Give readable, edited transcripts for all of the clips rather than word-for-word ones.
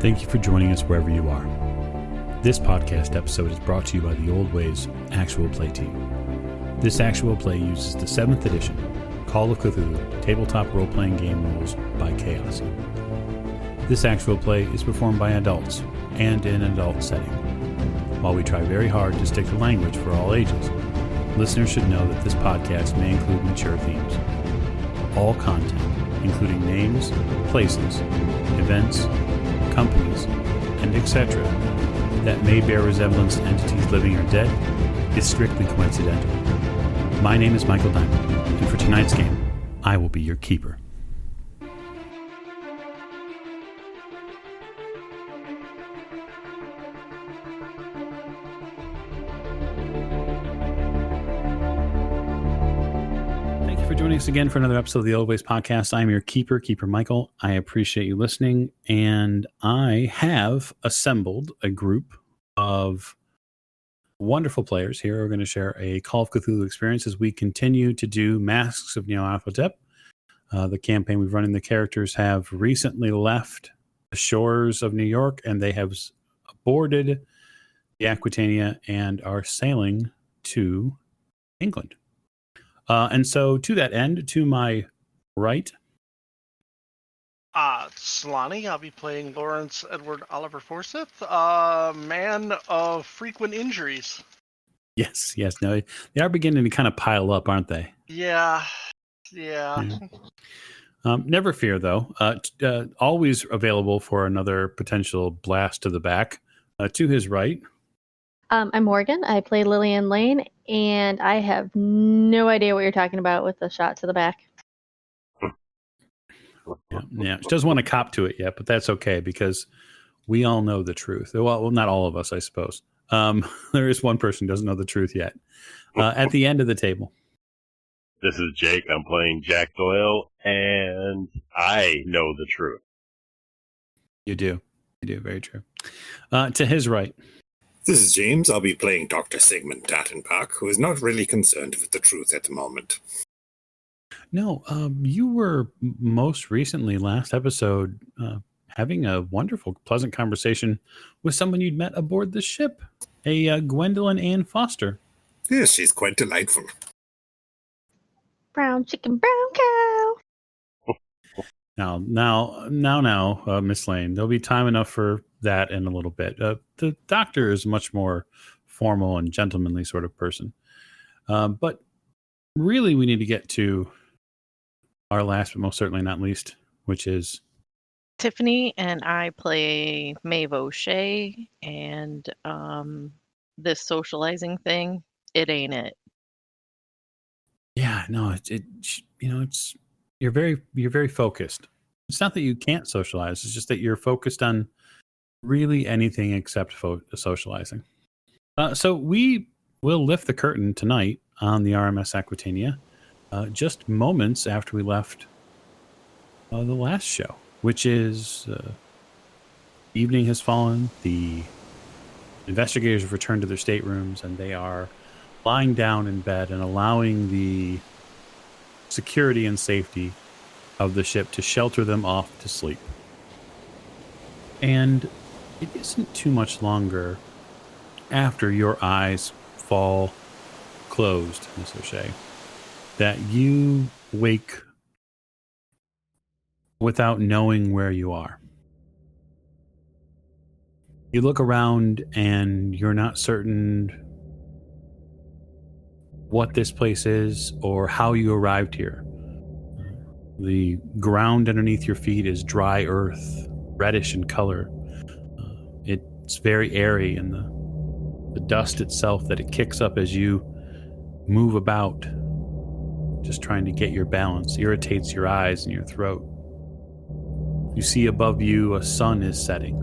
Thank you for joining us wherever you are. This podcast episode is brought to you by the Old Ways Actual Play team. This actual play uses the 7th edition Call of Cthulhu tabletop role-playing game rules by Chaos. This actual play is performed by adults and in an adult setting. While we try very hard to stick to language for all ages, listeners should know that this podcast may include mature themes. All content, including names, places, events, companies, and etc., that may bear resemblance to entities living or dead, is strictly coincidental. My name is Michael Diamond, and for tonight's game, I will be your keeper. Joining us again for another episode of the Old Ways Podcast. I'm your Keeper Michael. I appreciate you listening, and I have assembled a group of wonderful players here who are going to share a Call of Cthulhu experience as we continue to do Masks of Nyarlathotep. The campaign we've run in, the characters have recently left the shores of New York, and they have boarded the Aquitania and are sailing to England. And so to that end, to my right. Solani, I'll be playing Lawrence Edward Oliver Forsyth, a man of frequent injuries. Yes. No, they are beginning to kind of pile up, aren't they? Yeah. Never fear, though. Always available for another potential blast to the back. To his right. I'm Morgan. I play Lillian Lane, and I have no idea what you're talking about with the shot to the back. Yeah. She doesn't want to cop to it yet, but that's okay because we all know the truth. Well, not all of us, I suppose. There is one person who doesn't know the truth yet. At the end of the table. This is Jake. I'm playing Jack Doyle, and I know the truth. You do. Very true. To his right. This is James. I'll be playing Dr. Sigmund Dattenbach, who is not really concerned with the truth at the moment. No, you were most recently, last episode, having a wonderful, pleasant conversation with someone you'd met aboard the ship, a Gwendolyn Ann Foster. Yes, she's quite delightful. Brown chicken, brown cow. Now, Miss Lane, there'll be time enough for that in a little bit. The doctor is a much more formal and gentlemanly sort of person. But really, we need to get to our last, but most certainly not least, which is Tiffany, and I play Maeve O'Shea, and this socializing thing, it ain't it. Yeah, no, it's you're very focused. It's not that you can't socialize; it's just that you're focused on really anything except socializing. So we will lift the curtain tonight on the R.M.S Aquitania, just moments after we left the last show, which is evening has fallen. The investigators have returned to their staterooms, and they are lying down in bed and allowing the security and safety of the ship to shelter them off to sleep. And it isn't too much longer after your eyes fall closed, Miss O'Shea, that you wake without knowing where you are. You look around and you're not certain what this place is or how you arrived here. The ground underneath your feet is dry earth, reddish in color. It's very airy, and the dust itself that it kicks up as you move about, just trying to get your balance, irritates your eyes and your throat. You see above you a sun is setting,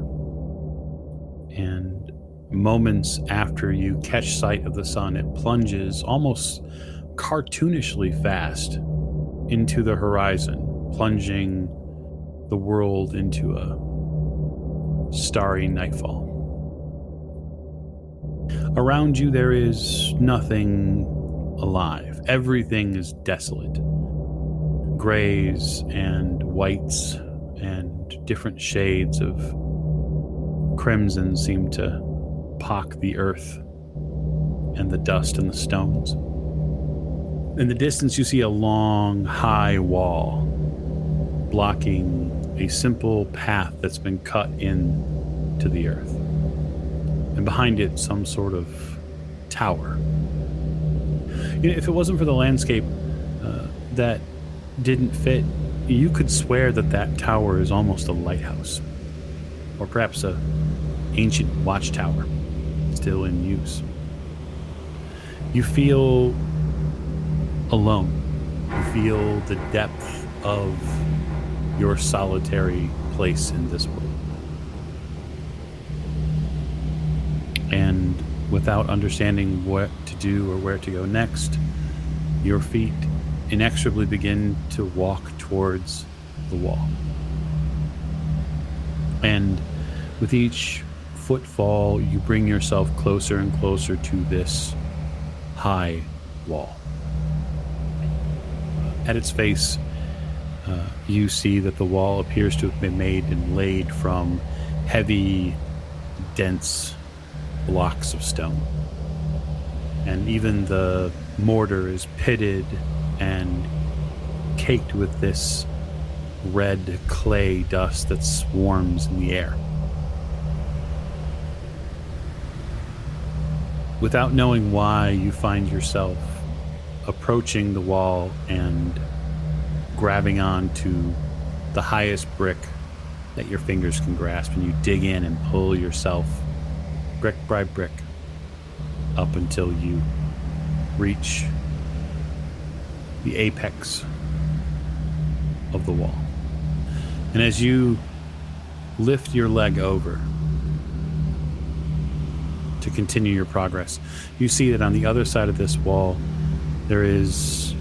and moments after you catch sight of the sun, it plunges almost cartoonishly fast into the horizon, plunging the world into a starry nightfall. Around you, there is nothing alive. Everything is desolate. Grays and whites and different shades of crimson seem to pock the earth and the dust and the stones. In the distance, you see a long, high wall blocking a simple path that's been cut into the earth. And behind it, some sort of tower. If it wasn't for the landscape that didn't fit, you could swear that that tower is almost a lighthouse. Or perhaps a ancient watchtower still in use. You feel alone. You feel the depth of your solitary place in this world. And without understanding what to do or where to go next, your feet inexorably begin to walk towards the wall. And with each footfall, you bring yourself closer and closer to this high wall. At its face, you see that the wall appears to have been made and laid from heavy, dense blocks of stone. And even the mortar is pitted and caked with this red clay dust that swarms in the air. Without knowing why, you find yourself approaching the wall and grabbing onto the highest brick that your fingers can grasp, and you dig in and pull yourself brick by brick up until you reach the apex of the wall. And as you lift your leg over to continue your progress, you see that on the other side of this wall there is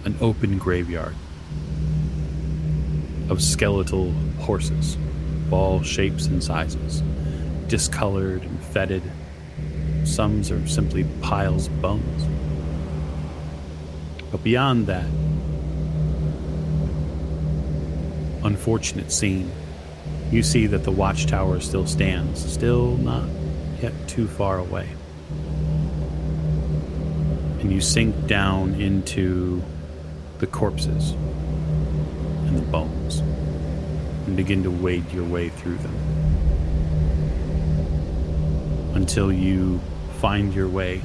an open graveyard of skeletal horses, of all shapes and sizes, discolored and fetid. Some are simply piles of bones. But beyond that unfortunate scene, you see that the watchtower still stands, still not yet too far away. And you sink down into the corpses and the bones and begin to wade your way through them until you find your way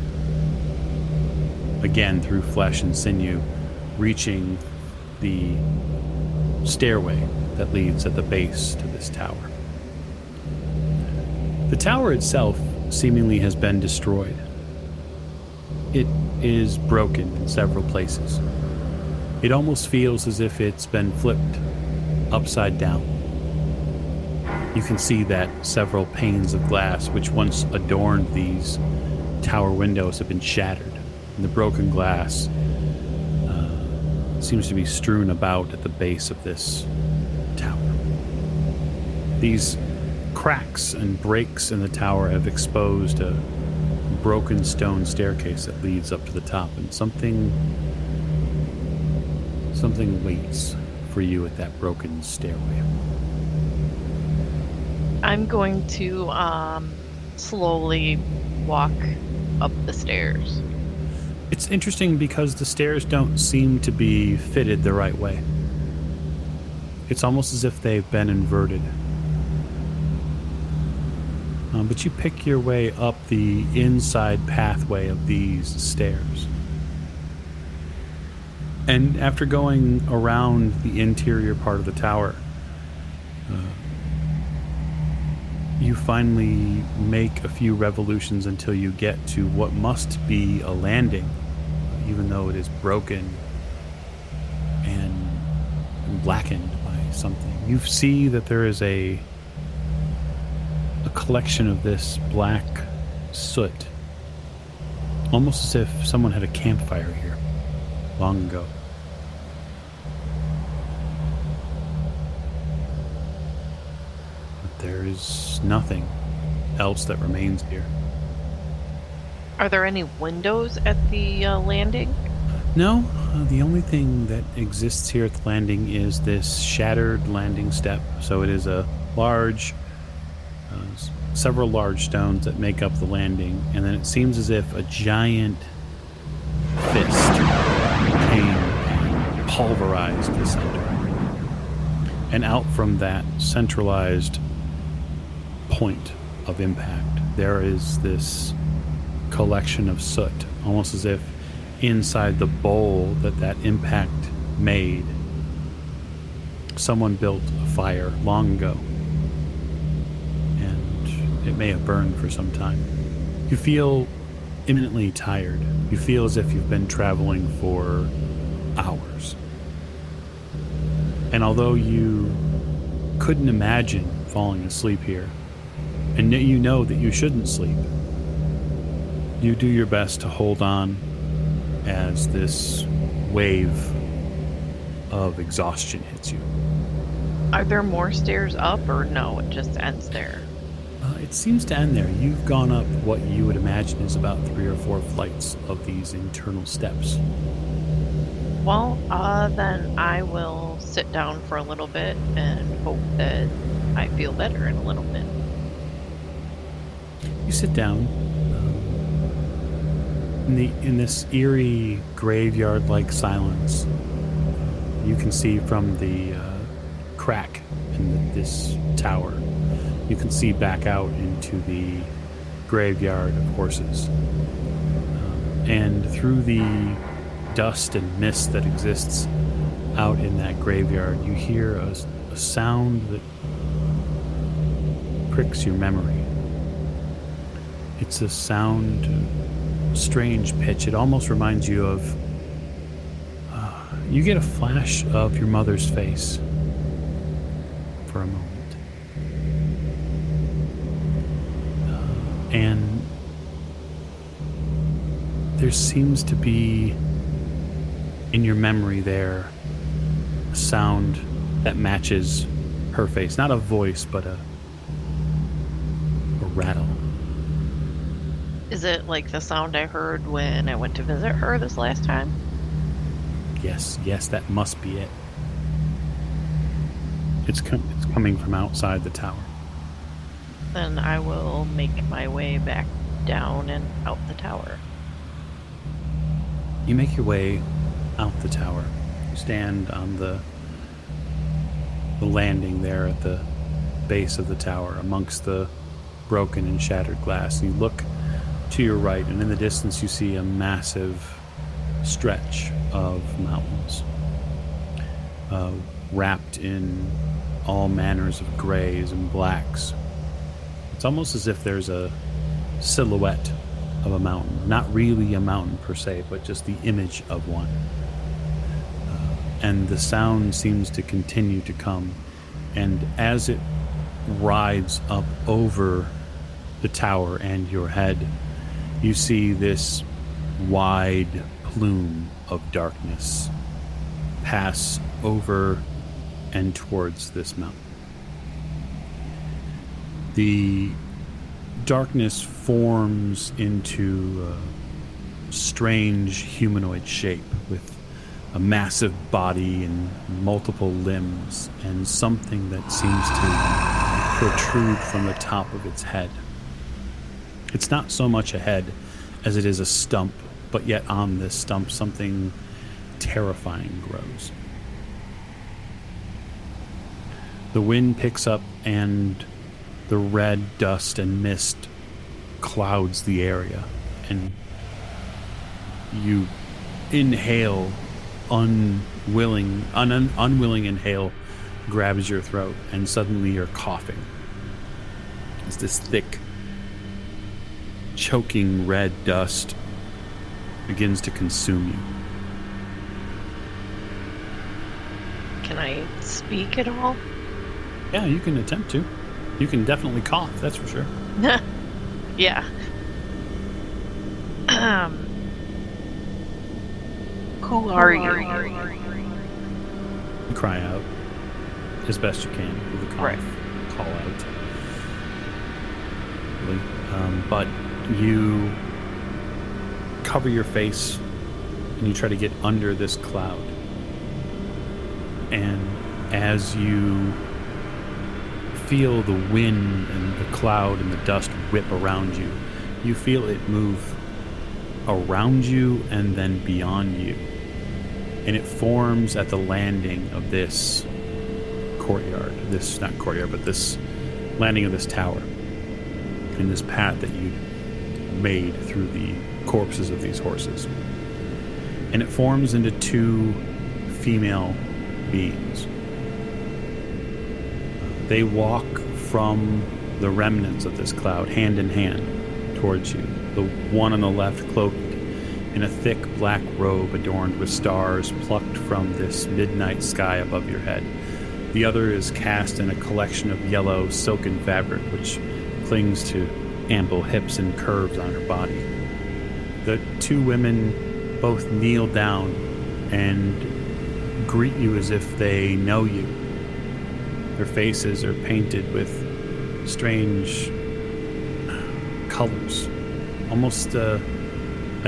again through flesh and sinew, reaching the stairway that leads at the base to this tower. The tower itself seemingly has been destroyed. It is broken in several places. It almost feels as if it's been flipped upside down. You can see that several panes of glass which once adorned these tower windows have been shattered, and the broken glass seems to be strewn about at the base of this tower. These cracks and breaks in the tower have exposed a broken stone staircase that leads up to the top, and something waits for you at that broken stairway. I'm going to slowly walk up the stairs. It's interesting because the stairs don't seem to be fitted the right way. It's almost as if they've been inverted. But you pick your way up the inside pathway of these stairs. And after going around the interior part of the tower, you finally make a few revolutions until you get to what must be a landing, even though it is broken and blackened by something. You see that there is a collection of this black soot, almost as if someone had a campfire here long ago. But there is nothing else that remains here. Are there any windows at the landing? No, the only thing that exists here at the landing is this shattered landing step. So it is a large several large stones that make up the landing, and then it seems as if a giant fist came and pulverized the center. And out from that centralized point of impact, there is this collection of soot, almost as if inside the bowl that impact made, someone built a fire long ago, and it may have burned for some time. You feel imminently tired. You feel as if you've been traveling for hours. And although you couldn't imagine falling asleep here, and you know that you shouldn't sleep, you do your best to hold on as this wave of exhaustion hits you. Are there more stairs up, or no, it just ends there? It seems to end there. You've gone up what you would imagine is about 3 or 4 flights of these internal steps. Well, then I will sit down for a little bit and hope that I feel better in a little bit. You sit down in this eerie graveyard-like silence. You can see from the crack in this tower. You can see back out into the graveyard of horses. And through the dust and mist that exists out in that graveyard, you hear a sound that pricks your memory. It's a sound, strange pitch. It almost reminds you of... you get a flash of your mother's face for a moment. And there seems to be in your memory there a sound that matches her face. Not a voice, but a rattle. Is it like the sound I heard when I went to visit her this last time? Yes, that must be it. It's coming from outside the tower. Then I will make my way back down and out the tower. You make your way out the tower. You stand on the landing there at the base of the tower amongst the broken and shattered glass. You look to your right, and in the distance you see a massive stretch of mountains, wrapped in all manners of grays and blacks. It's almost as if there's a silhouette of a mountain. Not really a mountain per se, but just the image of one. And the sound seems to continue to come. And as it rides up over the tower and your head, you see this wide plume of darkness pass over and towards this mountain. The darkness forms into a strange humanoid shape with a massive body and multiple limbs, and something that seems to protrude from the top of its head. It's not so much a head as it is a stump, but yet on this stump something terrifying grows. The wind picks up and the red dust and mist clouds the area, and you inhale, unwilling inhale grabs your throat, and suddenly you're coughing as this thick, choking red dust begins to consume you. Can I speak at all? Yeah, you can attempt to. You can definitely cough, that's for sure. Yeah. Who are you? You cry out as best you can with a cough. Right. Call out. But you cover your face and you try to get under this cloud. And as you feel the wind and the cloud and the dust whip around you. You feel it move around you and then beyond you. And it forms at the landing of this courtyard. Not courtyard, but this landing of this tower. In this path that you made through the corpses of these horses. And it forms into two female beings. They walk from the remnants of this cloud, hand in hand, towards you. The one on the left cloaked in a thick black robe adorned with stars plucked from this midnight sky above your head. The other is cast in a collection of yellow silken fabric which clings to ample hips and curves on her body. The two women both kneel down and greet you as if they know you. Their faces are painted with strange colors, almost a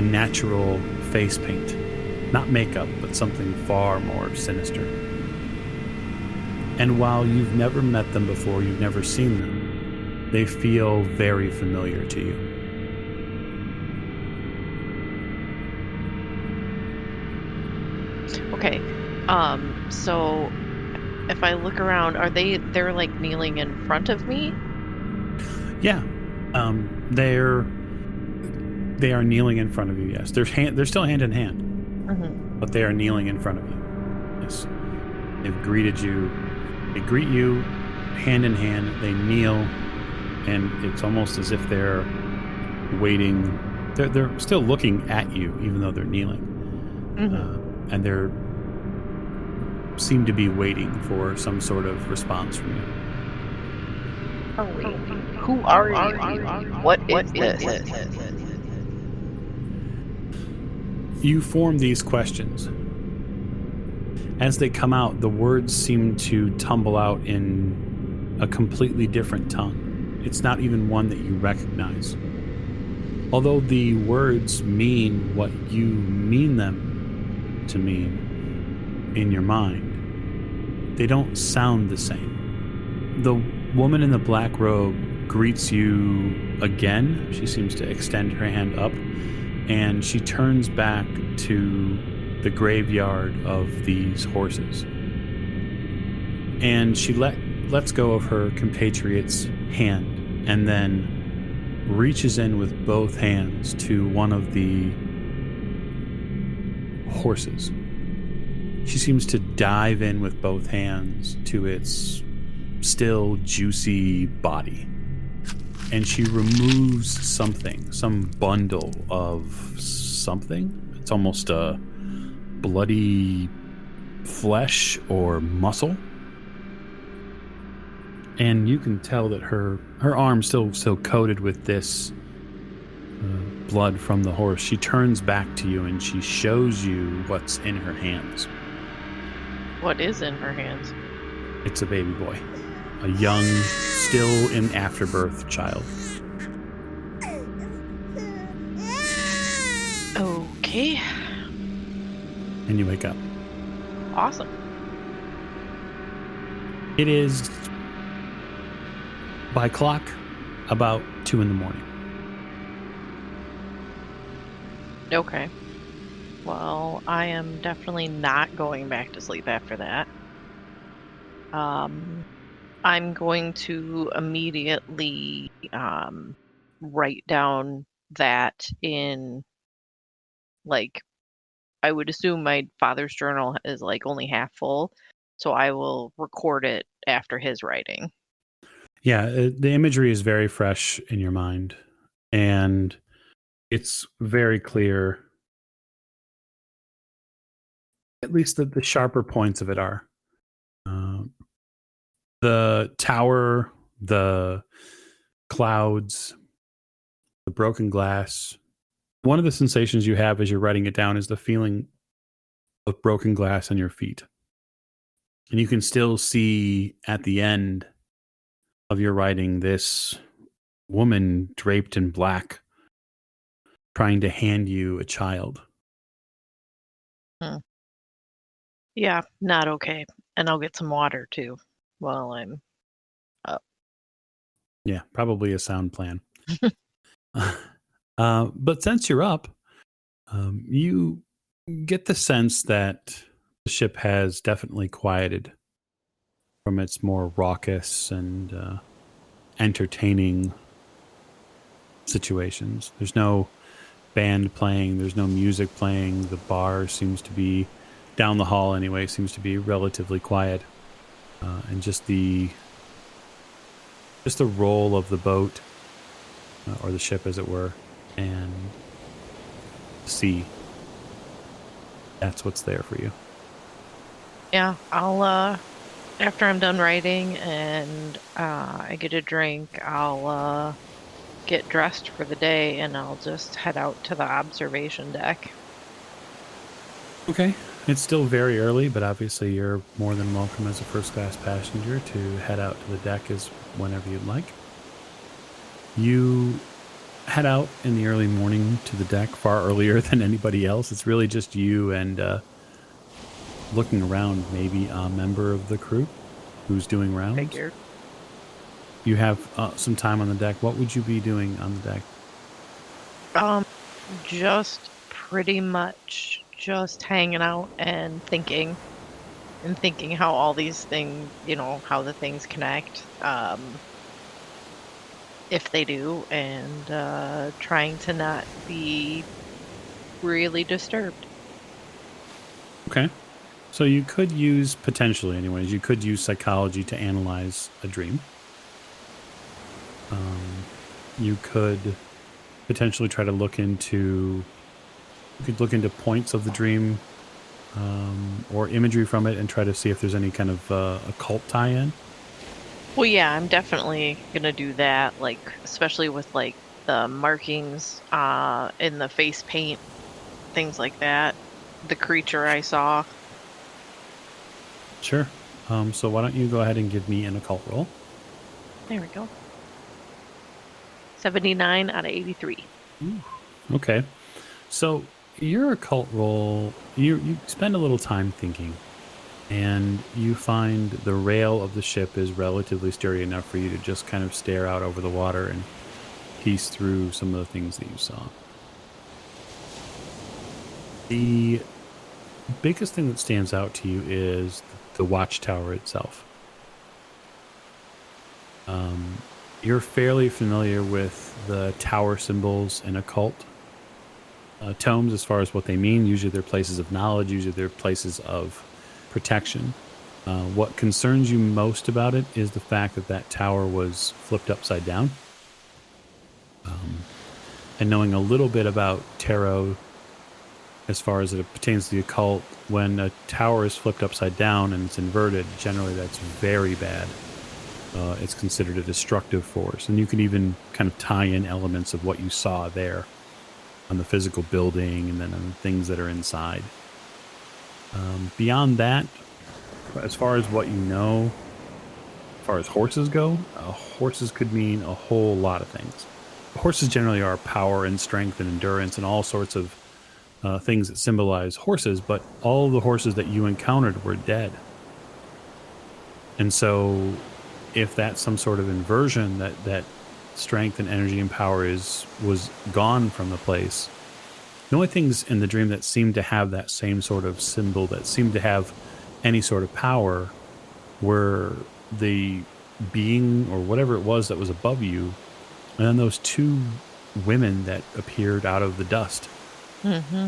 natural face paint. Not makeup, but something far more sinister. And while you've never met them before, you've never seen them, they feel very familiar to you. Okay. So if I look around, they're like kneeling in front of me? Yeah. They are kneeling in front of you, yes. They're still hand in hand. Mm-hmm. But they are kneeling in front of you. Yes. They've greeted you. They greet you hand in hand. They kneel, and it's almost as if they're waiting. They're still looking at you, even though they're kneeling. Mm-hmm. And they're seem to be waiting for some sort of response from you. Oh, wait. Who are you? What is this? You form these questions. As they come out, the words seem to tumble out in a completely different tongue. It's not even one that you recognize. Although the words mean what you mean them to mean in your mind, they don't sound the same. The woman in the black robe greets you again. She seems to extend her hand up, and she turns back to the graveyard of these horses. And she lets go of her compatriot's hand and then reaches in with both hands to one of the horses. She seems to dive in with both hands to its still juicy body. And she removes something, some bundle of something. It's almost a bloody flesh or muscle. And you can tell that her arm's still coated with this blood from the horse. She turns back to you and she shows you what's in her hands. What is in her hands? It's a baby boy. A young, still in afterbirth child. Okay. And you wake up. Awesome. It is, by clock, about 2 a.m. Okay. Well, I am definitely not going back to sleep after that. I'm going to immediately write down that in, like, I would assume my father's journal is like only half full, so I will record it after his writing. Yeah, the imagery is very fresh in your mind, and it's very clear. At least the sharper points of it are. The tower, the clouds, the broken glass. One of the sensations you have as you're writing it down is the feeling of broken glass on your feet. And you can still see at the end of your writing this woman draped in black trying to hand you a child. Yeah, not okay. And I'll get some water too while I'm up. Yeah, probably a sound plan. But since you're up, you get the sense that the ship has definitely quieted from its more raucous and entertaining situations. There's no band playing, there's no music playing. The bar seems to be, down the hall anyway, seems to be relatively quiet. And just the roll of the boat, or the ship as it were, and the sea. That's what's there for you. Yeah, I'll after I'm done writing and I get a drink, I'll get dressed for the day and I'll just head out to the observation deck. Okay. It's still very early, but obviously you're more than welcome as a first-class passenger to head out to the deck as whenever you'd like. You head out in the early morning to the deck far earlier than anybody else. It's really just you and looking around, maybe a member of the crew who's doing rounds. Figured. You have some time on the deck. What would you be doing on the deck? Just pretty much just hanging out and thinking how all these things, how the things connect, if they do, and trying to not be really disturbed. Okay. So you could use, potentially anyways, you could use psychology to analyze a dream. You could potentially try to look into points of the dream, or imagery from it and try to see if there's any kind of occult tie-in. Well, yeah, I'm definitely gonna do that, like, especially with, like, the markings in the face paint, things like that. The creature I saw. Sure. So why don't you go ahead and give me an occult roll? There we go. 79 out of 83. Okay. So your occult roll, you spend a little time thinking, and you find the rail of the ship is relatively sturdy enough for you to just kind of stare out over the water and piece through some of the things that you saw. The biggest thing that stands out to you is the watchtower itself. You're fairly familiar with the tower symbols in occult tomes as far as what they mean. Usually they're places of knowledge, usually they're places of protection. What concerns you most about it is the fact that tower was flipped upside down. And knowing a little bit about tarot as far as it pertains to the occult, when a tower is flipped upside down and it's inverted, generally that's very bad. It's considered a destructive force. And you can even kind of tie in elements of what you saw there on the physical building and then on the things that are inside. Beyond that, as far as what you know, as far as horses go, horses could mean a whole lot of things. Horses generally are power and strength and endurance and all sorts of things that symbolize horses, but all the horses that you encountered were dead. And so if that's some sort of inversion, that strength and energy and power was gone from the place, the only things in the dream that seemed to have that same sort of symbol, that seemed to have any sort of power, were the being or whatever it was that was above you, and then those two women that appeared out of the dust. Mm-hmm.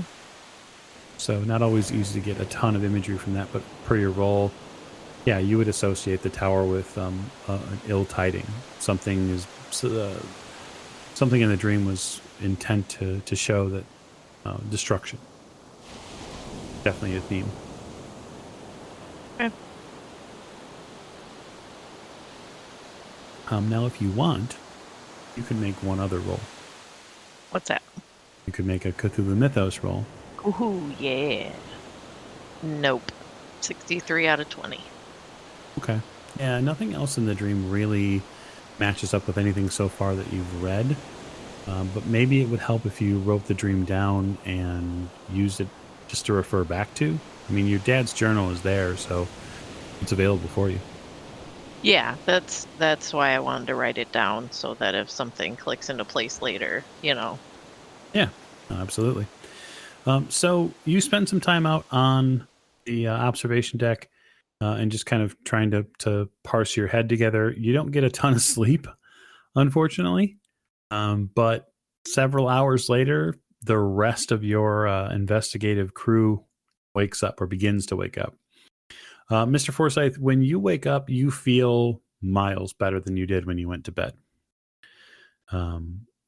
So not always easy to get a ton of imagery from that, but per your role, yeah, you would associate the tower with an ill tiding. Something in the dream was intent to show that destruction. Definitely a theme. Okay. Now, if you want, you can make one other roll. What's that? You could make a Cthulhu Mythos roll. Ooh, yeah. Nope. 63 out of 20. Okay. Yeah, nothing else in the dream really matches up with anything so far that you've read. But maybe it would help if you wrote the dream down and used it just to refer back to. I mean, your dad's journal is there, so it's available for you. Yeah, that's why I wanted to write it down so that if something clicks into place later, Yeah, absolutely. So you spend some time out on the observation deck and just kind of trying to parse your head together. You don't get a ton of sleep, unfortunately, but several hours later, the rest of your investigative crew wakes up or begins to wake up. Mr. Forsyth, when you wake up, you feel miles better than you did when you went to bed.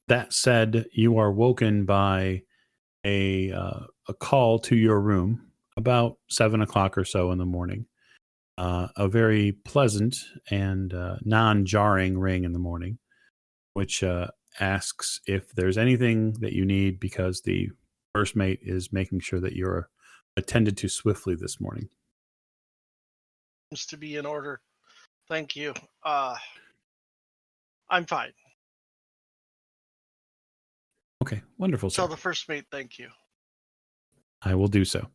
That said, you are woken by a call to your room about 7 o'clock or so in the morning. A very pleasant and non-jarring ring in the morning, which asks if there's anything that you need because the first mate is making sure that you're attended to swiftly this morning. Seems to be in order. Thank you. I'm fine. Okay, wonderful, sir. Tell the first mate thank you. I will do so.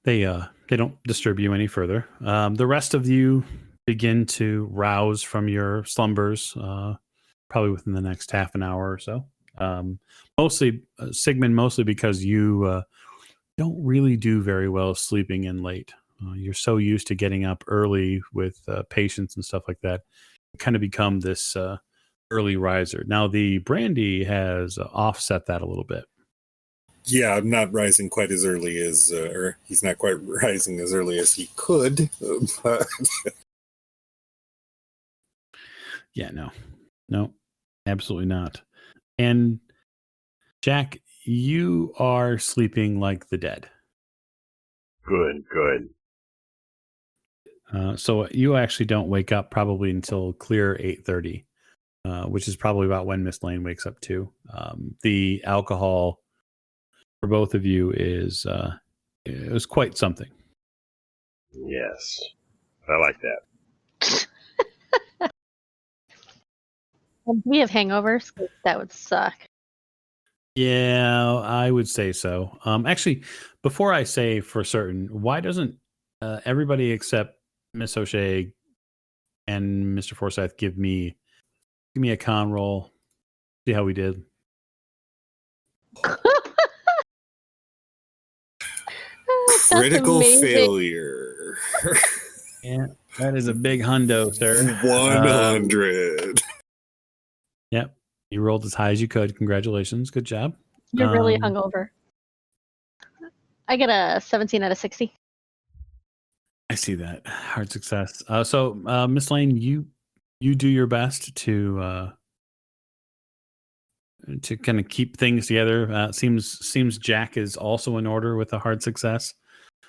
They don't disturb you any further. The rest of you begin to rouse from your slumbers, probably within the next half an hour or so. Mostly, Sigmund, mostly because you don't really do very well sleeping in late. You're so used to getting up early with patients and stuff like that. You kind of become this early riser. Now, the brandy has offset that a little bit. Yeah, I'm not rising quite as early as, or he's not quite rising as early as he could. But Yeah, no, absolutely not. And Jack, you are sleeping like the dead. Good. So you actually don't wake up probably until clear 8:30, which is probably about when Miss Lane wakes up too. The alcohol for both of you is it was quite something. Yes. I like that. Do we have hangovers? 'Cause that would suck. Yeah, I would say so. Actually, before I say for certain, why doesn't everybody except Miss O'Shea and Mr. Forsyth give me a con roll? See how we did. That's critical amazing. failure. Yeah, that is a big hundo, sir. 100. Yep, you rolled as high as you could. Congratulations, good job. You're really hungover. I get a 17 out of 60. I see that. Hard success. So, Miss Lane, you do your best to kind of keep things together. Seems Jack is also in order with a hard success.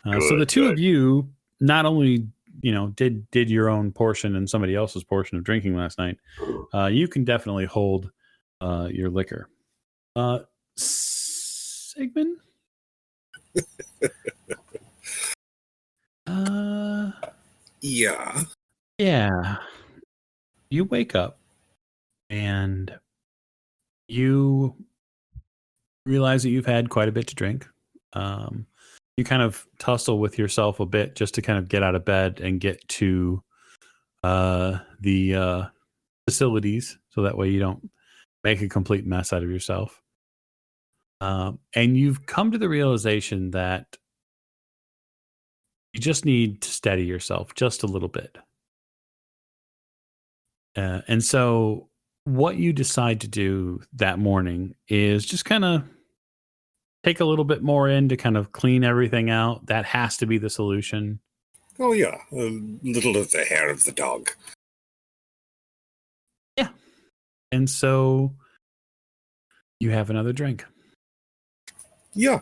So the two of you not only did your own portion and somebody else's portion of drinking last night. You can definitely hold your liquor. Sigmund. Yeah. Yeah. You wake up and you realize that you've had quite a bit to drink. You kind of tussle with yourself a bit just to kind of get out of bed and get to the facilities so that way you don't make a complete mess out of yourself. And you've come to the realization that you just need to steady yourself just a little bit. And so what you decide to do that morning is just kind of take a little bit more in to kind of clean everything out. That has to be the solution. Oh, yeah. A little of the hair of the dog. Yeah. And so you have another drink. Yeah.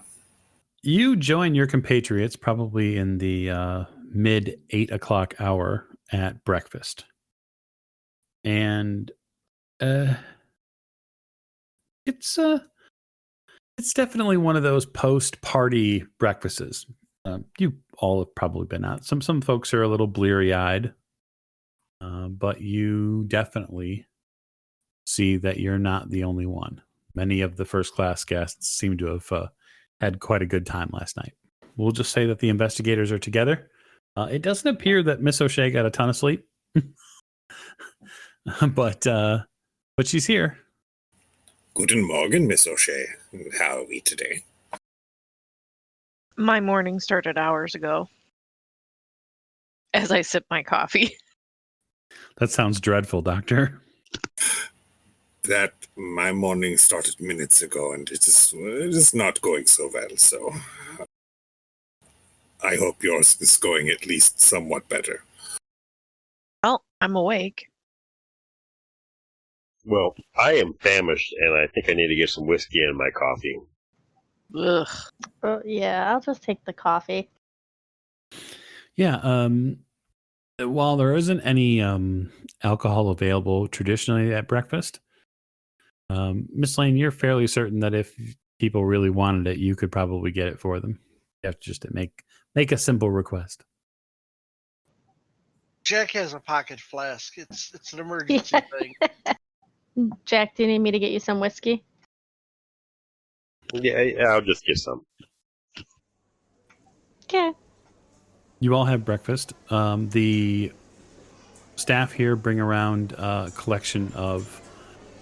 You join your compatriots probably in the mid 8 o'clock hour at breakfast. And it's definitely one of those post-party breakfasts. You all have probably been out. Some folks are a little bleary-eyed, but you definitely see that you're not the only one. Many of the first-class guests seem to have had quite a good time last night. We'll just say that the investigators are together. It doesn't appear that Miss O'Shea got a ton of sleep, but she's here. Guten Morgen, Miss O'Shea. How are we today? My morning started hours ago. As I sip my coffee. That sounds dreadful, Doctor. That my morning started minutes ago, and it is not going so well, so I hope yours is going at least somewhat better. Well, I'm awake. Well, I am famished, and I think I need to get some whiskey in my coffee. Ugh. Oh, yeah, I'll just take the coffee. Yeah. While there isn't any alcohol available traditionally at breakfast, Miss Lane, you're fairly certain that if people really wanted it, you could probably get it for them. You have to just make a simple request. Jack has a pocket flask. It's an emergency thing. Jack, do you need me to get you some whiskey? Yeah, I'll just get some. Okay. You all have breakfast. The staff here bring around a collection of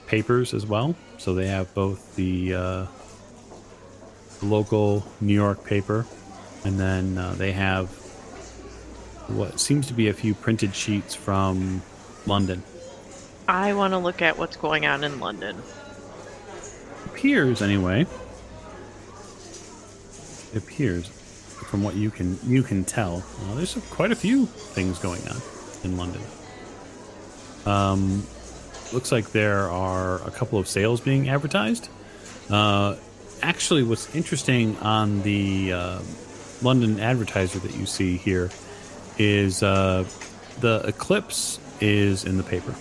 papers as well. So they have both the local New York paper, and then they have what seems to be a few printed sheets from London. I want to look at what's going on in London. Appears anyway. It appears, from what you can tell, there's quite a few things going on in London. Looks like there are a couple of sales being advertised. Actually, what's interesting on the London Advertiser that you see here is the eclipse is in the paper,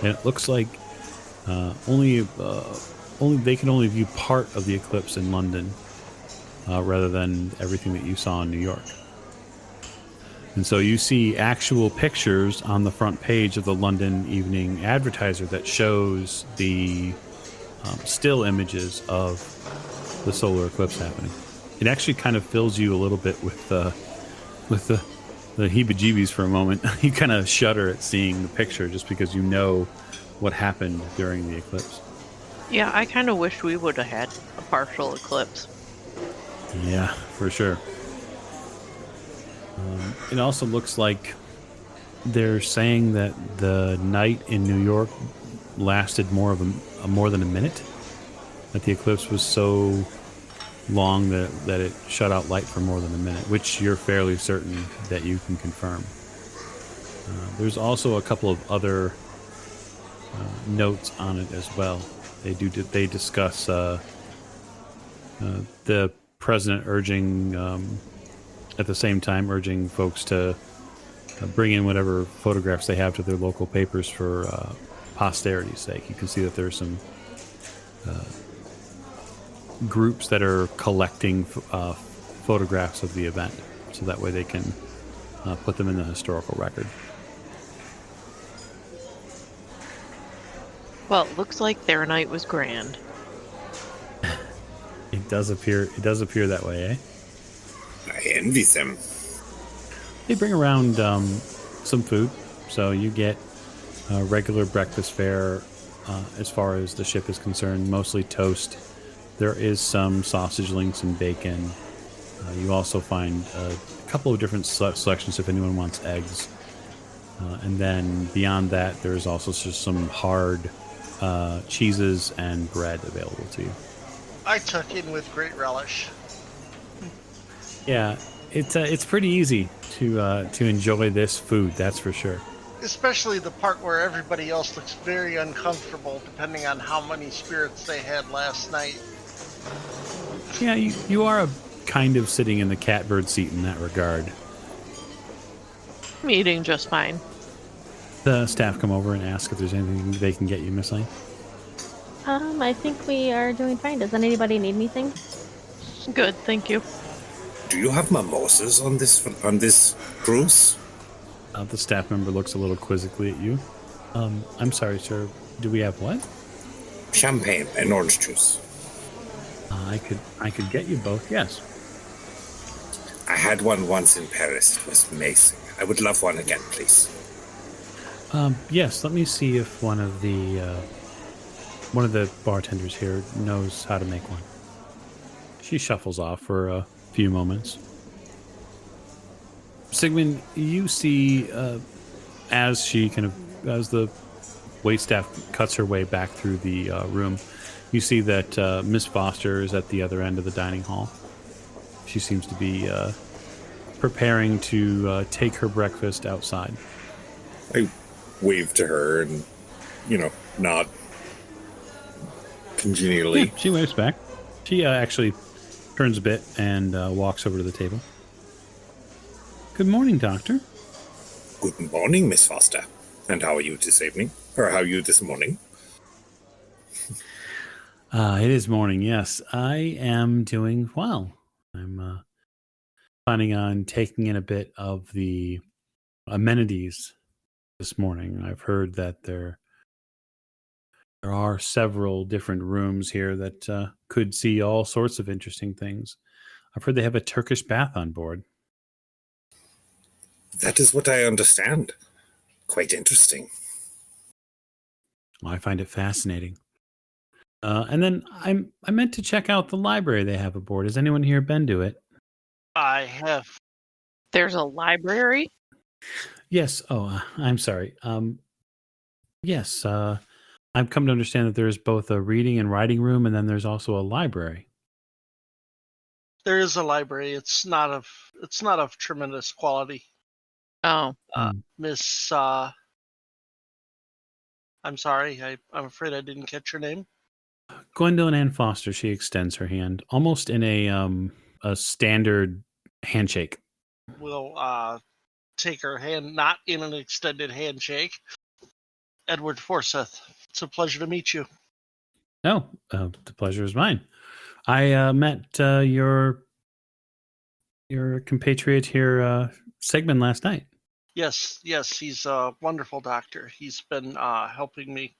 and it looks like only they can only view part of the eclipse in London, rather than everything that you saw in New York. And so you see actual pictures on the front page of the London Evening Advertiser that shows the still images of the solar eclipse happening. It actually kind of fills you a little bit with the heebie-jeebies for a moment. You kind of shudder at seeing the picture just because you know what happened during the eclipse. Yeah, I kind of wish we would have had a partial eclipse. Yeah, for sure. It also looks like they're saying that the night in New York lasted more than a minute. That the eclipse was so long that it shut out light for more than a minute, which you're fairly certain that you can confirm. There's also a couple of other notes on it as well. They discuss the president urging, at the same time, urging folks to bring in whatever photographs they have to their local papers for posterity's sake. You can see that there's some groups that are collecting photographs of the event, so that way they can put them in the historical record. Well, it looks like their night was grand. It does appear that way, eh? I envy them. They bring around some food, so you get regular breakfast fare as far as the ship is concerned, mostly toast. There is some sausage links and bacon. You also find a couple of different selections if anyone wants eggs. And then beyond that, there's also just some hard cheeses and bread available to you. I took in with great relish. Yeah, it's pretty easy to enjoy this food, that's for sure. Especially the part where everybody else looks very uncomfortable, depending on how many spirits they had last night. Yeah, you are kind of sitting in the catbird seat in that regard. I'm eating just fine. The staff come over and ask if there's anything they can get you, Miss Lane. I think we are doing fine. Does anybody need anything? Good, thank you. Do you have mimosas on this cruise? The staff member looks a little quizzically at you. I'm sorry, sir. Do we have what? Champagne and orange juice. I could get you both. Yes. I had one once in Paris. It was amazing. I would love one again, please. Yes, let me see if one of the bartenders here knows how to make one. She shuffles off for a few moments. Sigmund, you see as the waitstaff cuts her way back through the room, you see that Miss Foster is at the other end of the dining hall. She seems to be preparing to take her breakfast outside. I wave to her and, nod congenially. Yeah, she waves back. She actually turns a bit and walks over to the table. Good morning, Doctor. Good morning, Miss Foster. And how are you this evening? Or how are you this morning? It is morning, yes. I am doing well. I'm planning on taking in a bit of the amenities this morning. I've heard that there are several different rooms here that could see all sorts of interesting things. I've heard they have a Turkish bath on board. That is what I understand. Quite interesting. I find it fascinating. And then I meant to check out the library they have aboard. Has anyone here been to it? I have. There's a library? Yes. Oh, I'm sorry. Yes. I've come to understand that there's both a reading and writing room, and then there's also a library. There is a library. It's not of tremendous quality. Oh. Miss. I'm sorry. I'm afraid I didn't catch your name. Gwendolyn Ann Foster. She extends her hand, almost in a standard handshake. We'll take her hand, not in an extended handshake. Edward Forsyth. It's a pleasure to meet you. Oh, the pleasure is mine. I met your compatriot here, Sigmund, last night. Yes, he's a wonderful doctor. He's been helping me.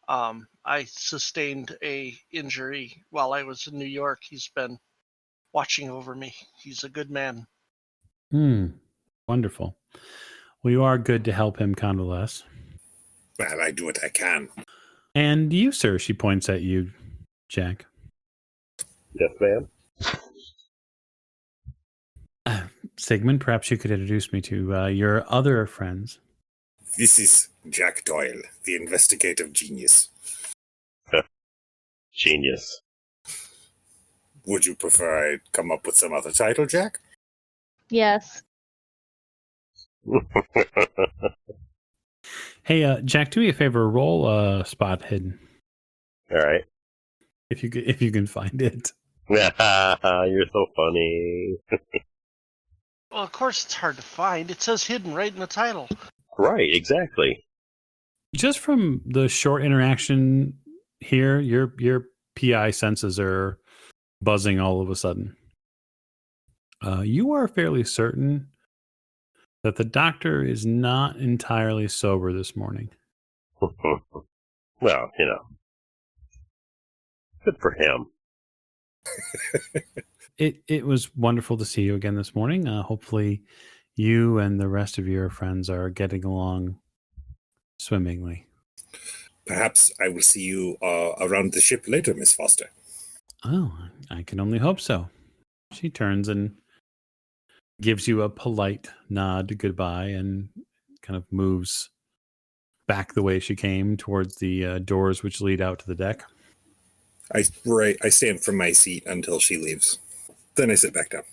I sustained a injury while I was in New York. He's been watching over me. He's a good man. Wonderful. Well, you are good to help him convalesce. Well, I do what I can. And you, sir, she points at you, Jack. Yes, ma'am. Sigmund, perhaps you could introduce me to your other friends. This is Jack Doyle, the investigative genius. Genius. Would you prefer I come up with some other title, Jack? Yes. Hey, Jack, do me a favor. Roll spot hidden. All right. If you can find it. You're so funny. Well, of course it's hard to find. It says hidden right in the title. Right, exactly. Just from the short interaction here, your PI senses are buzzing all of a sudden. You are fairly certain that the doctor is not entirely sober this morning. Well, good for him. It was wonderful to see you again this morning. Hopefully you and the rest of your friends are getting along swimmingly. Perhaps I will see you around the ship later, Miss Foster. Oh, I can only hope so. She turns and gives you a polite nod goodbye and kind of moves back the way she came towards the doors which lead out to the deck. I stand from my seat until she leaves. Then I sit back down.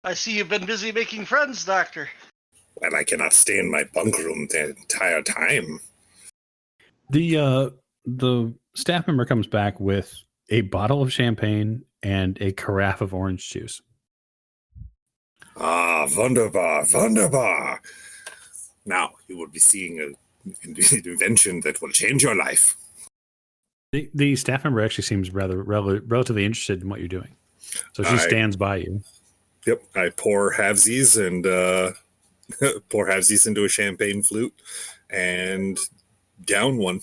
I see you've been busy making friends, Doctor. Well, I cannot stay in my bunk room the entire time. The staff member comes back with a bottle of champagne and a carafe of orange juice. Ah, wunderbar, wunderbar. Now you will be seeing an invention that will change your life. The staff member actually seems relatively interested in what you're doing. So she stands by you. Yep, I pour halvesies and pour halvesies into a champagne flute and down one.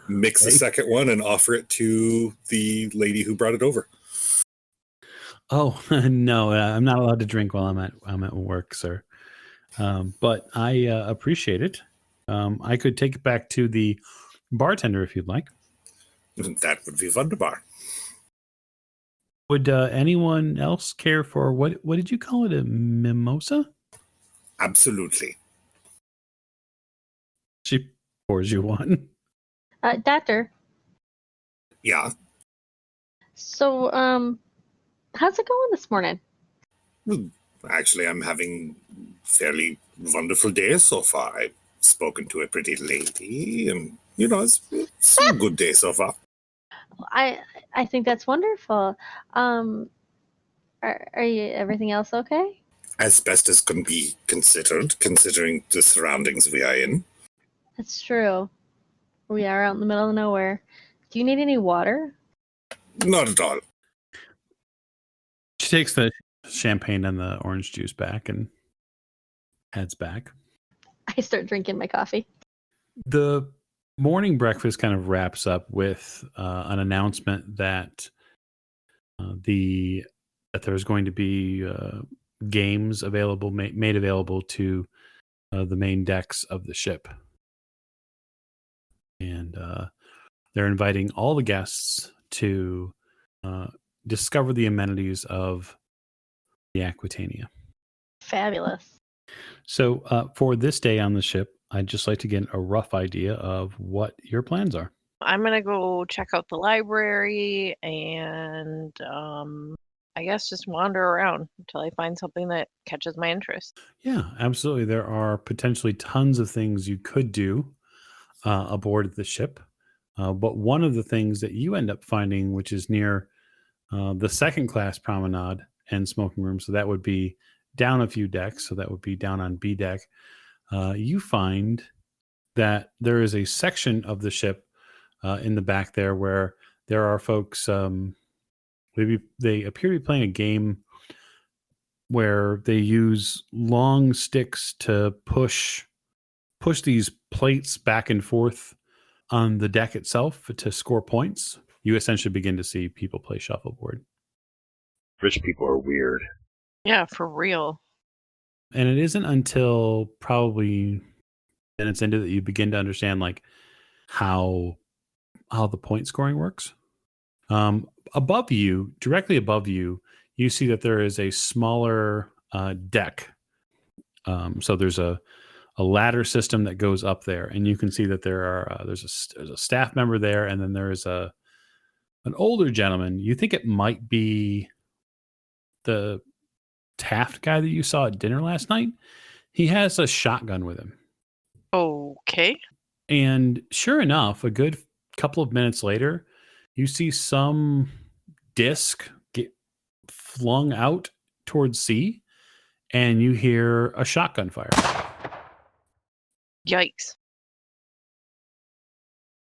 Mix the second one and offer it to the lady who brought it over. Oh no, I'm not allowed to drink while I'm at work, sir. But I appreciate it. I could take it back to the bartender if you'd like. That would be wonderful. Would anyone else care for what did you call it? A mimosa? Absolutely. She pours you one. Doctor, Yeah. so, how's it going this morning? Actually, I'm having fairly wonderful day so far. I've spoken to a pretty lady, and it's a good day so far. I think that's wonderful. Are you everything else okay? As best as can be considered, considering the surroundings we are in. That's true. We are out in the middle of nowhere. Do you need any water? Not at all. She takes the champagne and the orange juice back and heads back. I start drinking my coffee. The morning breakfast kind of wraps up with an announcement that there's going to be games available, made available to the main decks of the ship, and they're inviting all the guests to discover the amenities of the Aquitania. Fabulous. So for this day on the ship, I'd just like to get a rough idea of what your plans are. I'm going to go check out the library and I guess just wander around until I find something that catches my interest. Yeah, absolutely. There are potentially tons of things you could do aboard the ship. But one of the things that you end up finding, which is near the second class promenade and smoking room, so that would be down a few decks, so that would be down on B deck, you find that there is a section of the ship in the back there where there are folks, they appear to be playing a game where they use long sticks to push these plates back and forth on the deck itself to score points. You essentially begin to see people play shuffleboard. Rich people are weird. Yeah, for real. And it isn't until probably minutes into that you begin to understand like how the point scoring works. Above you, directly above you, you see that there is a smaller deck. So there's a ladder system that goes up there, and you can see that there's a staff member there, and then there is an older gentleman. You think it might be the Taft guy that you saw at dinner last night. He has a shotgun with him. Okay. And sure enough, a good couple of minutes later, you see some disc get flung out towards sea, and you hear a shotgun fire. Yikes.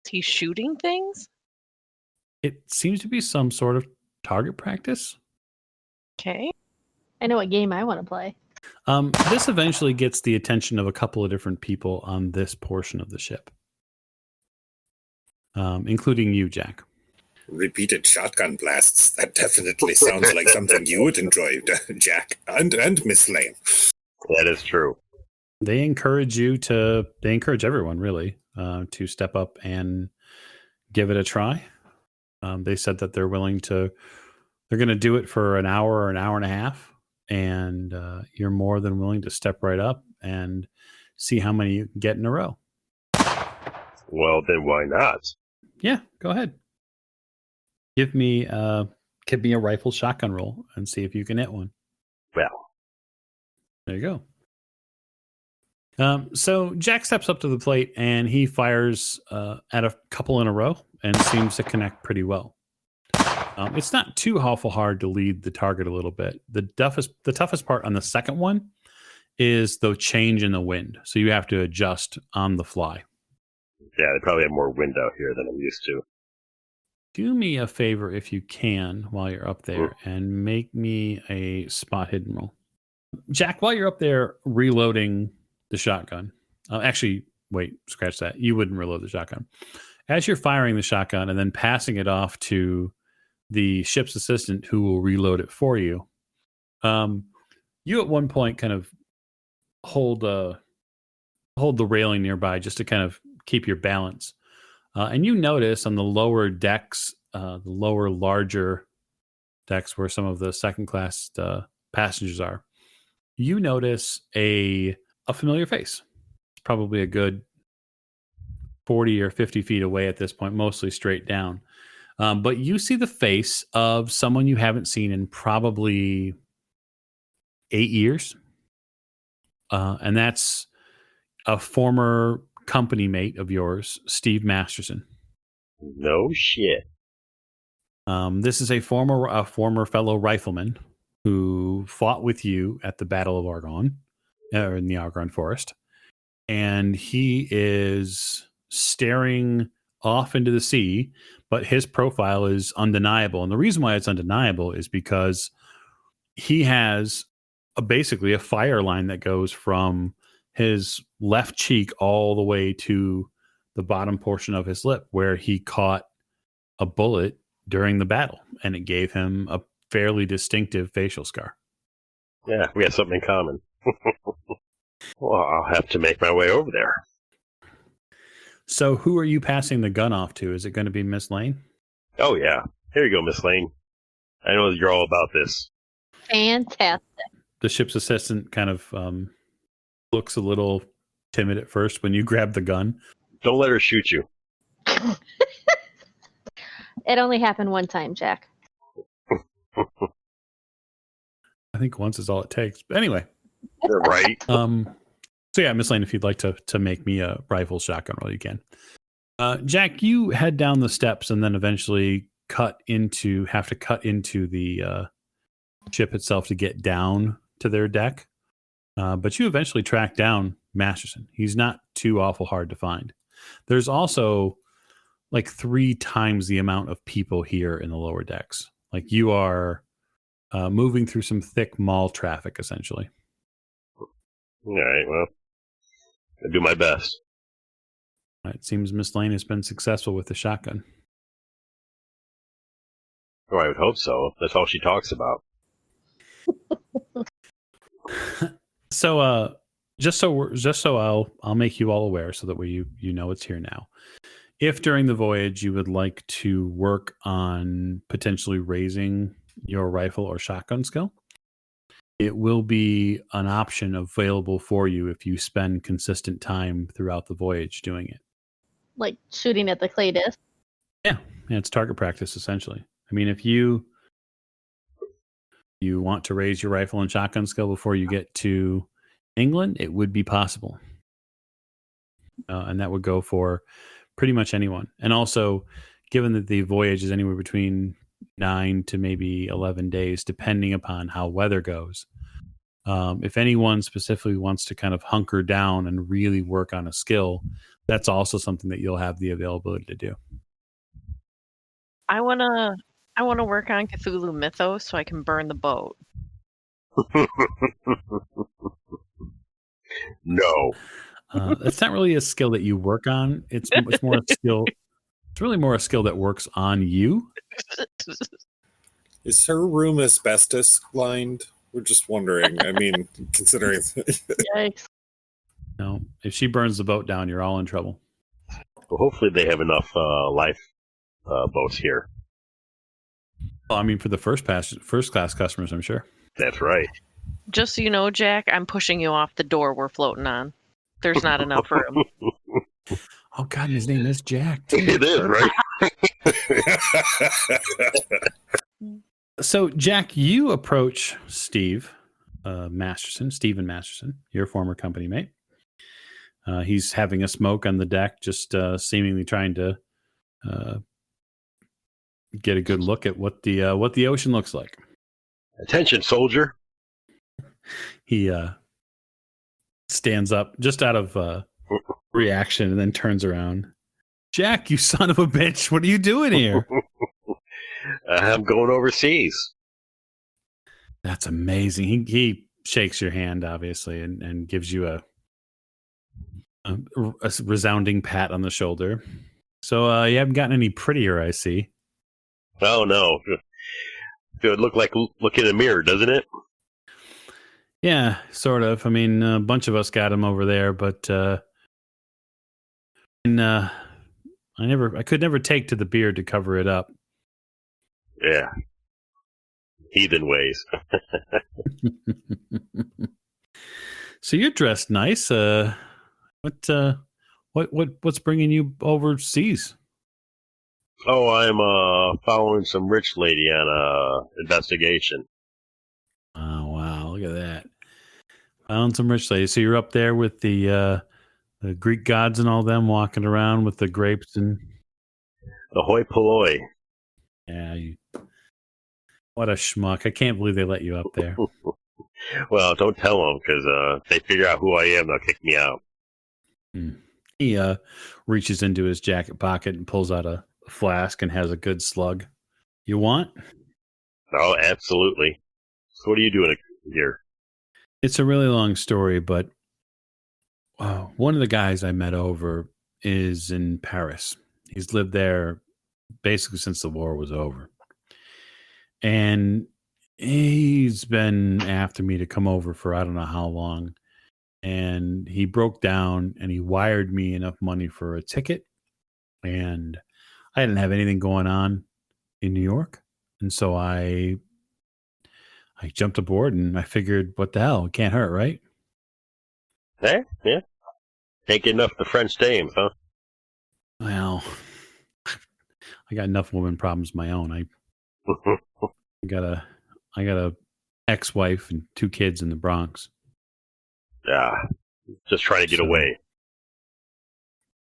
Is he shooting things? It seems to be some sort of target practice. Okay. I know what game I want to play. This eventually gets the attention of a couple of different people on this portion of the ship, including you, Jack. Repeated shotgun blasts. That definitely sounds like something you would enjoy, Jack, and Miss Lane. That is true. They encourage everyone really to step up and give it a try. They said that they're going to do it for an hour or an hour and a half, and you're more than willing to step right up and see how many you can get in a row. Well, then why not? Yeah, go ahead. Give me a rifle shotgun roll and see if you can hit one. Well, there you go. So Jack steps up to the plate and he fires at a couple in a row and seems to connect pretty well. It's not too awful hard to lead the target a little bit. The toughest part on the second one is the change in the wind. So you have to adjust on the fly. Yeah, they probably have more wind out here than I'm used to. Do me a favor if you can while you're up there and make me a spot hidden roll. Jack, while you're up there reloading the shotgun, actually, wait, scratch that. You wouldn't reload the shotgun. As you're firing the shotgun and then passing it off to the ship's assistant who will reload it for you. You at one point kind of hold the railing nearby just to kind of keep your balance. And you notice on the lower decks, the lower larger decks where some of the second class passengers are, you notice a familiar face. It's probably a good 40 or 50 feet away at this point, mostly straight down. But you see the face of someone you haven't seen in probably 8 years. And that's a former company mate of yours, Steve Masterson. No shit. This is a former fellow rifleman who fought with you at the Battle of Argonne, or in the Argonne Forest. And he is staring off into the sea, but his profile is undeniable. And the reason why it's undeniable is because he has basically a fire line that goes from his left cheek all the way to the bottom portion of his lip, where he caught a bullet during the battle, and it gave him a fairly distinctive facial scar. Yeah, we have something in common. Well, I'll have to make my way over there. So who are you passing the gun off to? Is it going to be Miss Lane? Oh, yeah. Here you go, Miss Lane. I know that you're all about this. Fantastic. The ship's assistant kind of looks a little timid at first when you grab the gun. Don't let her shoot you. It only happened one time, Jack. I think once is all it takes. But anyway. You're right. So yeah, Miss Lane, if you'd like to make me a rifle shotgun roll, you can. Jack, you head down the steps and then eventually have to cut into the ship itself to get down to their deck. But you eventually track down Masterson. He's not too awful hard to find. There's also like 3 times the amount of people here in the lower decks. Like you are moving through some thick mall traffic, essentially. All right, well, I'll do my best. It seems Miss Lane has been successful with the shotgun. Oh, I would hope so. That's all she talks about. So, just so I'll make you all aware, so that you know it's here now. If during the voyage you would like to work on potentially raising your rifle or shotgun skill, it will be an option available for you if you spend consistent time throughout the voyage doing it. Like shooting at the clay disc. Yeah, it's target practice essentially. I mean, if you want to raise your rifle and shotgun skill before you get to England, it would be possible. And that would go for pretty much anyone. And also, given that the voyage is anywhere between 9 to maybe 11 days, depending upon how weather goes, if anyone specifically wants to kind of hunker down and really work on a skill, that's also something that you'll have the availability to do. I wanna work on Cthulhu mythos so I can burn the boat. No. It's not really a skill that you work on. It's more a skill. It's really more a skill that works on you. Is her room asbestos lined? We're just wondering. I mean, considering. Yikes. No, if she burns the boat down, you're all in trouble. Well, hopefully they have enough life boats here. Well, I mean, for the first class customers, I'm sure. That's right. Just so you know, Jack, I'm pushing you off the door we're floating on. There's not enough room. Oh God, his name is Jack. It is, right? So, Jack, you approach Stephen Masterson, your former company mate. He's having a smoke on the deck, just seemingly trying to get a good look at what the ocean looks like. Attention, soldier. He stands up just out of reaction and then turns around. Jack, you son of a bitch! What are you doing here? I'm going overseas. That's amazing. He shakes your hand, obviously, and gives you a resounding pat on the shoulder. So you haven't gotten any prettier, I see. Oh, no. It would look like look in a mirror, doesn't it? Yeah, sort of. I mean, a bunch of us got him over there, but I could never take to the beard to cover it up. Yeah. Heathen ways. So you're dressed nice. What's bringing you overseas? Oh, I'm following some rich lady on a investigation. Oh wow, look at that! Found some rich lady. So you're up there with the Greek gods and all them walking around with the grapes and The hoi polloi. yeah. What a schmuck! I can't believe they let you up there. Well, don't tell them, because if they figure out who I am, they'll kick me out. He reaches into his jacket pocket and pulls out a flask and has a good slug. You want? Oh, absolutely. So what are you doing here? It's a really long story, but one of the guys I met over is in Paris. He's lived there basically since the war was over. And he's been after me to come over for I don't know how long. And he broke down and he wired me enough money for a ticket. And I didn't have anything going on in New York. And so I jumped aboard and I figured, what the hell? It can't hurt, right? Hey, yeah. Can't get enough of the French dames, huh? Well, I got enough woman problems of my own. I got a ex-wife and 2 kids in the Bronx. Yeah. Just trying to get away.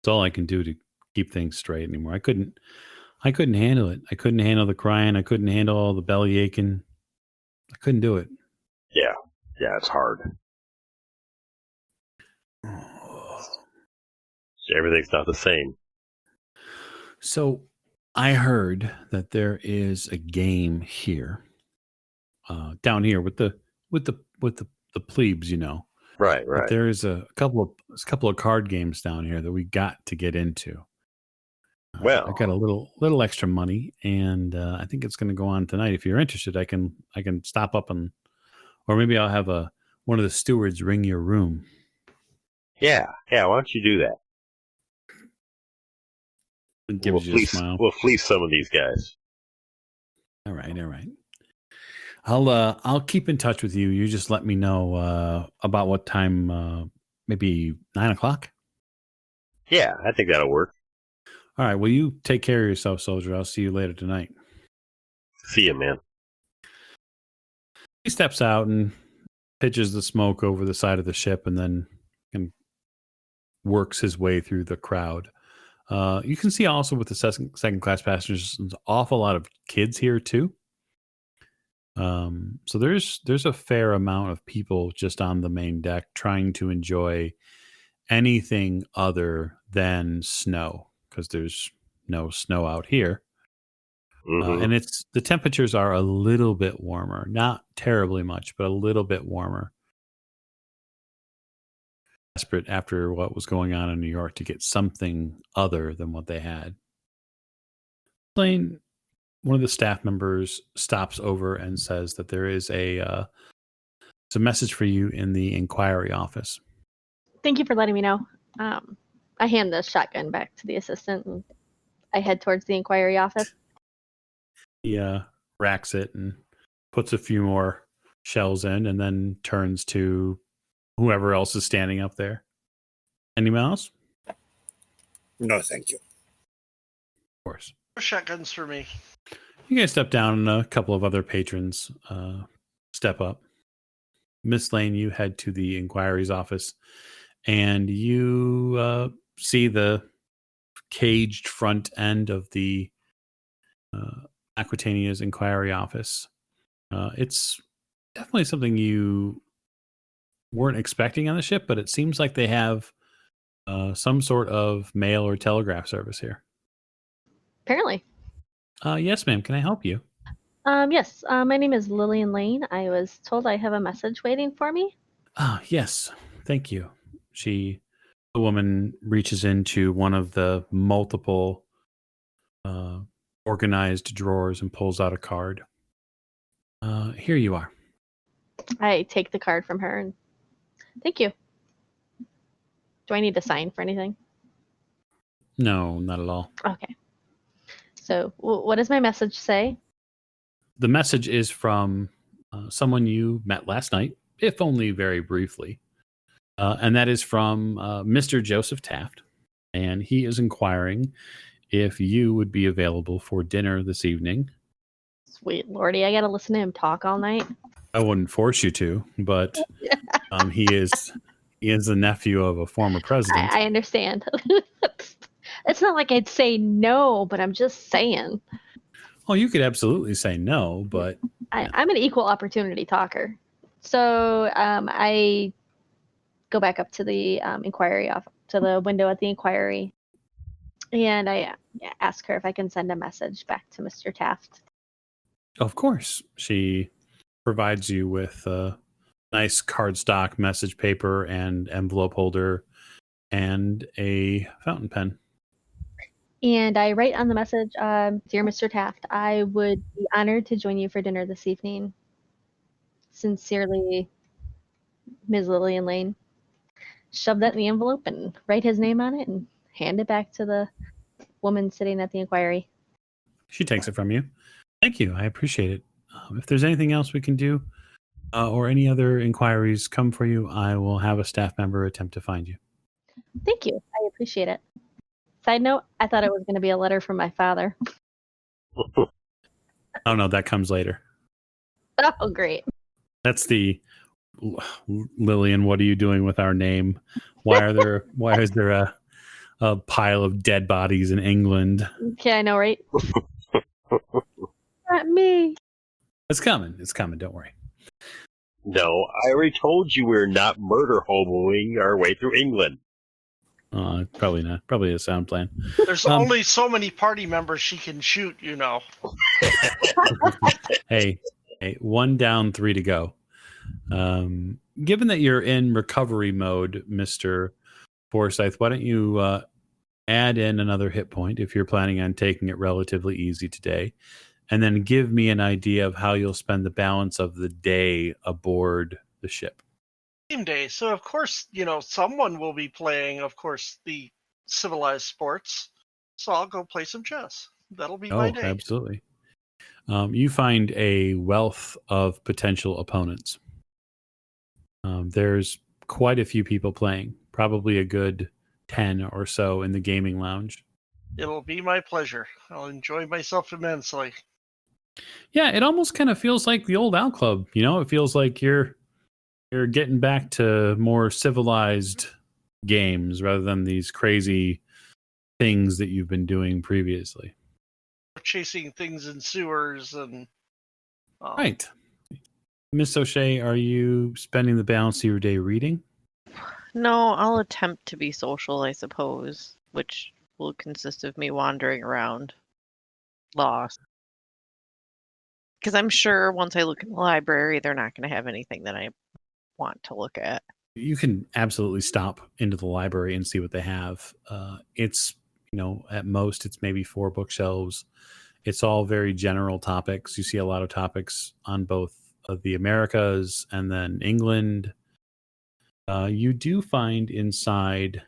It's all I can do to keep things straight anymore. I couldn't handle it. I couldn't handle the crying. I couldn't handle all the belly aching. I couldn't do it. Yeah. Yeah, it's hard. Everything's not the same. So I heard that there is a game here, down here with the plebes, you know. Right. But there is a couple of card games down here that we got to get into. Well, I got a little extra money, and I think it's going to go on tonight. If you're interested, I can stop up or maybe I'll have one of the stewards ring your room. Yeah. Why don't you do that? It gives you a smile. We'll fleece some of these guys. All right. I'll keep in touch with you. You just let me know about what time. Maybe 9:00. Yeah, I think that'll work. All right. Well, you take care of yourself, soldier. I'll see you later tonight. See you, man. He steps out and pitches the smoke over the side of the ship, and then works his way through the crowd. You can see also with the second class passengers, there's an awful lot of kids here too. So there's a fair amount of people just on the main deck trying to enjoy anything other than snow, because there's no snow out here. Mm-hmm. And the temperatures are a little bit warmer, not terribly much, but a little bit warmer. Desperate after what was going on in New York to get something other than what they had. One of the staff members stops over and says that there is a message for you in the inquiry office. Thank you for letting me know. I hand the shotgun back to the assistant and I head towards the inquiry office. He racks it and puts a few more shells in and then turns to whoever else is standing up there. Anyone else? No, thank you. Of course. Shotguns for me. You guys step down and a couple of other patrons step up. Miss Lane, you head to the inquiry's office and you see the caged front end of the Aquitania's inquiry office. It's definitely something you weren't expecting on the ship, but it seems like they have some sort of mail or telegraph service here. Apparently. Yes, ma'am. Can I help you? Yes. My name is Lillian Lane. I was told I have a message waiting for me. Yes. Thank you. The woman reaches into one of the multiple organized drawers and pulls out a card. Here you are. I take the card from her and thank you. Do I need to sign for anything? No, not at all. Okay. So, what does my message say? The message is from someone you met last night, if only very briefly. And that is from Mr. Joseph Taft. And he is inquiring if you would be available for dinner this evening. Sweet lordy, I gotta listen to him talk all night. I wouldn't force you to, but he is the nephew of a former president. I understand. It's not like I'd say no, but I'm just saying. Oh, you could absolutely say no, but I'm an equal opportunity talker. So I go back up to the inquiry off to the window at the inquiry, and I ask her if I can send a message back to Mr. Taft. of course, she provides you with a nice cardstock message paper and envelope holder and a fountain pen. And I write on the message, Dear Mr. Taft, I would be honored to join you for dinner this evening. Sincerely, Ms. Lillian Lane. Shove that in the envelope and write his name on it and hand it back to the woman sitting at the inquiry. She takes it from you. Thank you. I appreciate it. If there's anything else we can do or any other inquiries come for you, I will have a staff member attempt to find you. Thank you. I appreciate it. Side note, I thought it was going to be a letter from my father. Oh, no, that comes later. Oh, great. That's the Lillian, what are you doing with our name? Why is there a pile of dead bodies in England? Okay, I know, right? Not me. It's coming. Don't worry. No, I already told you we're not murder hoboing our way through England. Probably not. Probably a sound plan. There's only so many party members she can shoot, you know. Hey, 1 down, 3 to go. Given that you're in recovery mode, Mr. Forsyth, why don't you add in another hit point if you're planning on taking it relatively easy today, and then give me an idea of how you'll spend the balance of the day aboard the ship. Game day. So, of course, someone will be playing, of course, the civilized sports. So I'll go play some chess. That'll be my day. Absolutely. You find a wealth of potential opponents. There's quite a few people playing, probably a good 10 or so in the gaming lounge. It'll be my pleasure. I'll enjoy myself immensely. Yeah, it almost kind of feels like the old Owl Club. It feels like you're getting back to more civilized games rather than these crazy things that you've been doing previously. Chasing things in sewers and... Right. Miss O'Shea, are you spending the balance of your day reading? No, I'll attempt to be social, I suppose, which will consist of me wandering around lost. Because I'm sure once I look in the library, they're not going to have anything that I want to look at. You can absolutely stop into the library and see what they have. It's, at most, it's maybe 4 bookshelves. It's all very general topics. You see a lot of topics on both of the Americas and then England. You do find inside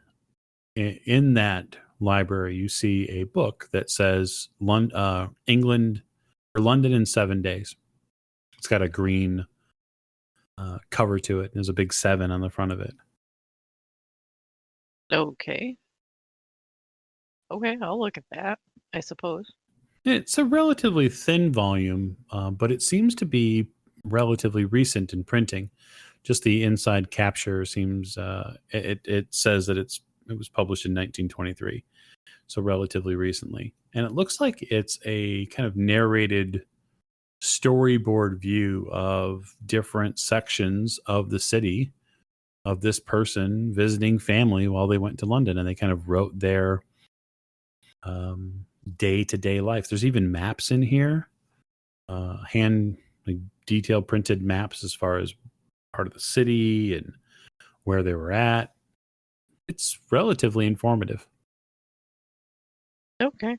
in that library, you see a book that says England or London in 7 days. It's got a green cover to it. There's a big 7 on the front of it. Okay, I'll look at that, I suppose. It's a relatively thin volume, but it seems to be relatively recent in printing. Just the inside capture seems it says that it was published in 1923, so relatively recently. And it looks like it's a kind of narrated storyboard view of different sections of the city of this person visiting family while they went to London, and they kind of wrote their day-to-day life. There's even maps in here, detailed printed maps as far as part of the city and where they were at. It's relatively informative. Okay.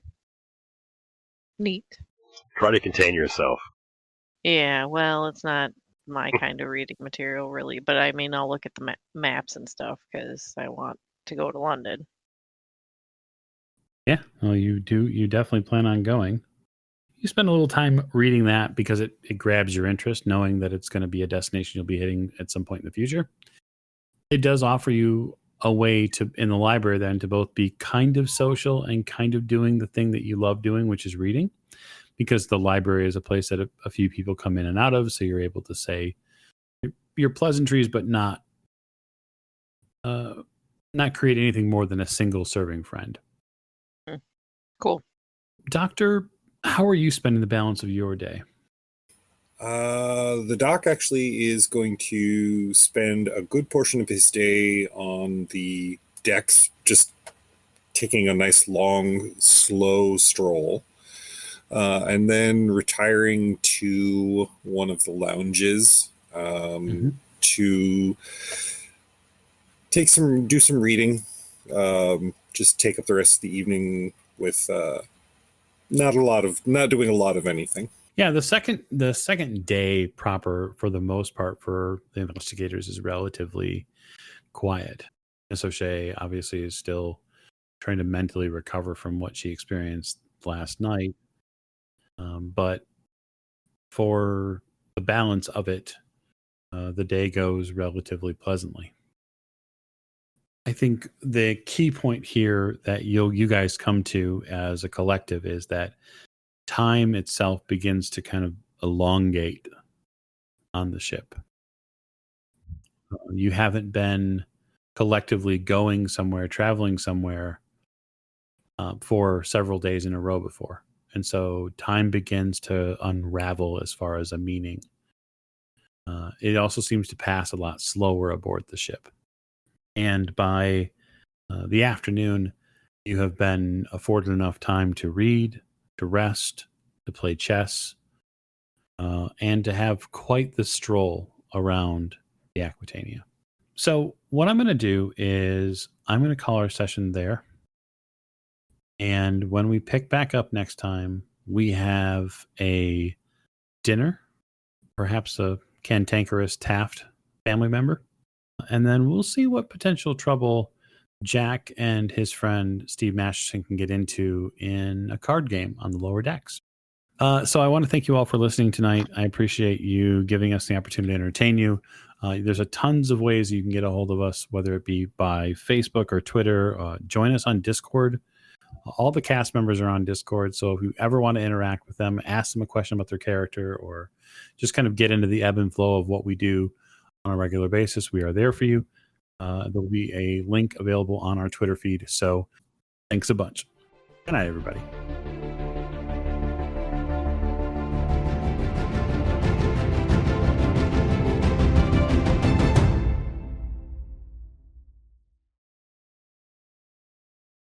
Neat. Try to contain yourself. Yeah, well, it's not my kind of reading material, really. But I mean, I'll look at the maps and stuff because I want to go to London. Yeah, well, you definitely plan on going. You spend a little time reading that because it grabs your interest, knowing that it's going to be a destination you'll be hitting at some point in the future. It does offer you a way to, in the library then, to both be kind of social and kind of doing the thing that you love doing, which is reading, because the library is a place that a few people come in and out of. So you're able to say your pleasantries, but not create anything more than a single serving friend. Cool. Doctor, how are you spending the balance of your day? The doc actually is going to spend a good portion of his day on the decks, just taking a nice long, slow stroll, and then retiring to one of the lounges to do some reading. Just take up the rest of the evening with not doing a lot of anything. Yeah, the second day proper, for the most part, for the investigators is relatively quiet. Soche obviously is still trying to mentally recover from what she experienced last night, but for the balance of it, the day goes relatively pleasantly. I think the key point here that you guys come to as a collective is that time itself begins to kind of elongate on the ship. You haven't been collectively going somewhere, traveling somewhere for several days in a row before. And so time begins to unravel as far as a meaning. It also seems to pass a lot slower aboard the ship. And by the afternoon, you have been afforded enough time to read, to rest, to play chess, and to have quite the stroll around the Aquitania. So what I'm going to do is I'm going to call our session there. And when we pick back up next time, we have a dinner, perhaps a cantankerous Taft family member. And then we'll see what potential trouble Jack and his friend Steve Masterson can get into in a card game on the lower decks. So I want to thank you all for listening tonight. I appreciate you giving us the opportunity to entertain you. There's a tons of ways you can get a hold of us, whether it be by Facebook or Twitter. Join us on Discord. All the cast members are on Discord. So if you ever want to interact with them, ask them a question about their character, or just kind of get into the ebb and flow of what we do on a regular basis, we are there for you. There will be a link available on our Twitter feed. So thanks a bunch. Good night, everybody.